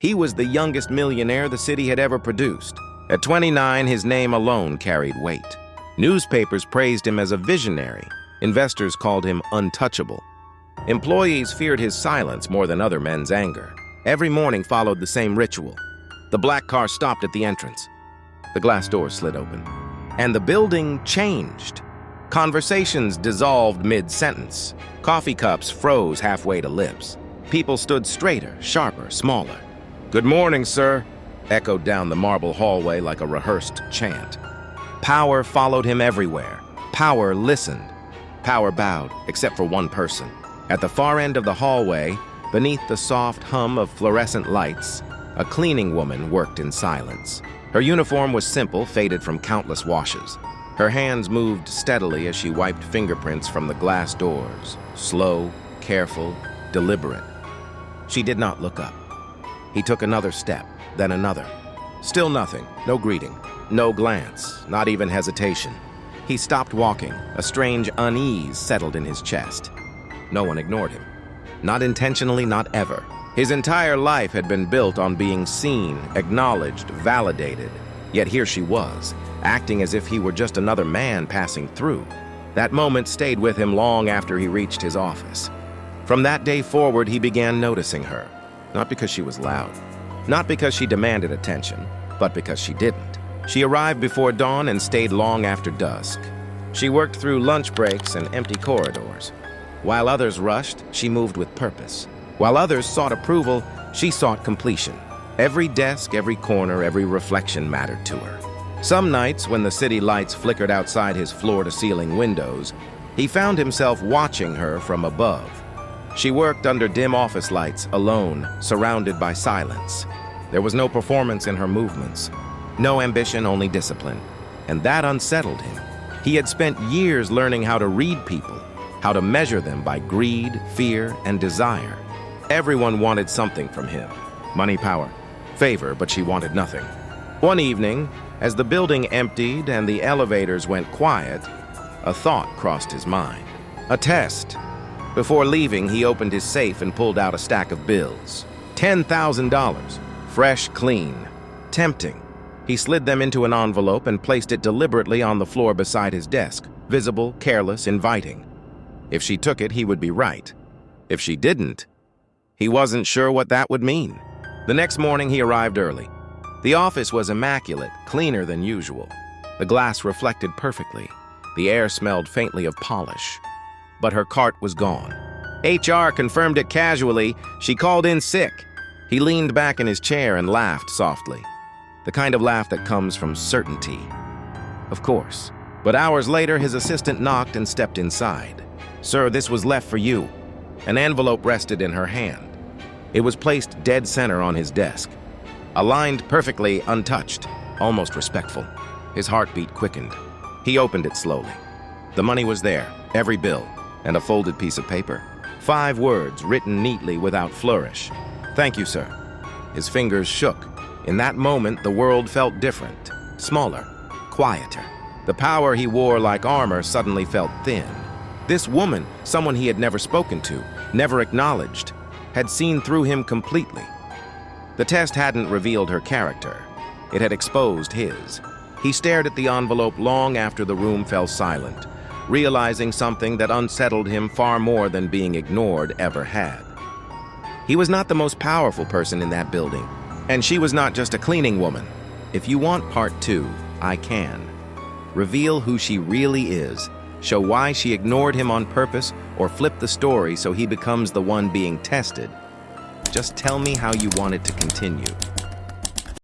He was the youngest millionaire the city had ever produced. At 29, his name alone carried weight. Newspapers praised him as a visionary. Investors called him untouchable. Employees feared his silence more than other men's anger. Every morning followed the same ritual. The black car stopped at the entrance. The glass door slid open. And the building changed. Conversations dissolved mid-sentence. Coffee cups froze halfway to lips. People stood straighter, sharper, smaller. "Good morning, sir," echoed down the marble hallway like a rehearsed chant. Power followed him everywhere. Power listened. Power bowed, except for one person. At the far end of the hallway, beneath the soft hum of fluorescent lights, a cleaning woman worked in silence. Her uniform was simple, faded from countless washes. Her hands moved steadily as she wiped fingerprints from the glass doors, slow, careful, deliberate. She did not look up. He took another step, then another. Still nothing, no greeting, no glance, not even hesitation. He stopped walking. A strange unease settled in his chest. No one ignored him. Not intentionally, not ever. His entire life had been built on being seen, acknowledged, validated. Yet here she was, acting as if he were just another man passing through. That moment stayed with him long after he reached his office. From that day forward, he began noticing her. Not because she was loud, not because she demanded attention, but because she didn't. She arrived before dawn and stayed long after dusk. She worked through lunch breaks and empty corridors. While others rushed, she moved with purpose. While others sought approval, she sought completion. Every desk, every corner, every reflection mattered to her. Some nights, when the city lights flickered outside his floor-to-ceiling windows, he found himself watching her from above. She worked under dim office lights, alone, surrounded by silence. There was no performance in her movements. No ambition, only discipline. And that unsettled him. He had spent years learning how to read people, how to measure them by greed, fear, and desire. Everyone wanted something from him. Money, power, favor, but she wanted nothing. One evening, as the building emptied and the elevators went quiet, a thought crossed his mind. A test. Before leaving, he opened his safe and pulled out a stack of bills. $10,000. Fresh, clean. Tempting. He slid them into an envelope and placed it deliberately on the floor beside his desk, visible, careless, inviting. If she took it, he would be right. If she didn't, he wasn't sure what that would mean. The next morning, he arrived early. The office was immaculate, cleaner than usual. The glass reflected perfectly. The air smelled faintly of polish. But her cart was gone. HR confirmed it casually. She called in sick. He leaned back in his chair and laughed softly. The kind of laugh that comes from certainty. Of course. But hours later, his assistant knocked and stepped inside. "Sir, this was left for you." An envelope rested in her hand. It was placed dead center on his desk. Aligned perfectly, untouched, almost respectful. His heartbeat quickened. He opened it slowly. The money was there, every bill, and a folded piece of paper. 5 words written neatly without flourish. "Thank you, sir." His fingers shook. In that moment, the world felt different, smaller, quieter. The power he wore like armor suddenly felt thin. This woman, someone he had never spoken to, never acknowledged, had seen through him completely. The test hadn't revealed her character. It had exposed his. He stared at the envelope long after the room fell silent, realizing something that unsettled him far more than being ignored ever had. He was not the most powerful person in that building, and she was not just a cleaning woman. If you want part 2, I can. Reveal who she really is, show why she ignored him on purpose, or flip the story so he becomes the one being tested. Just tell me how you want it to continue.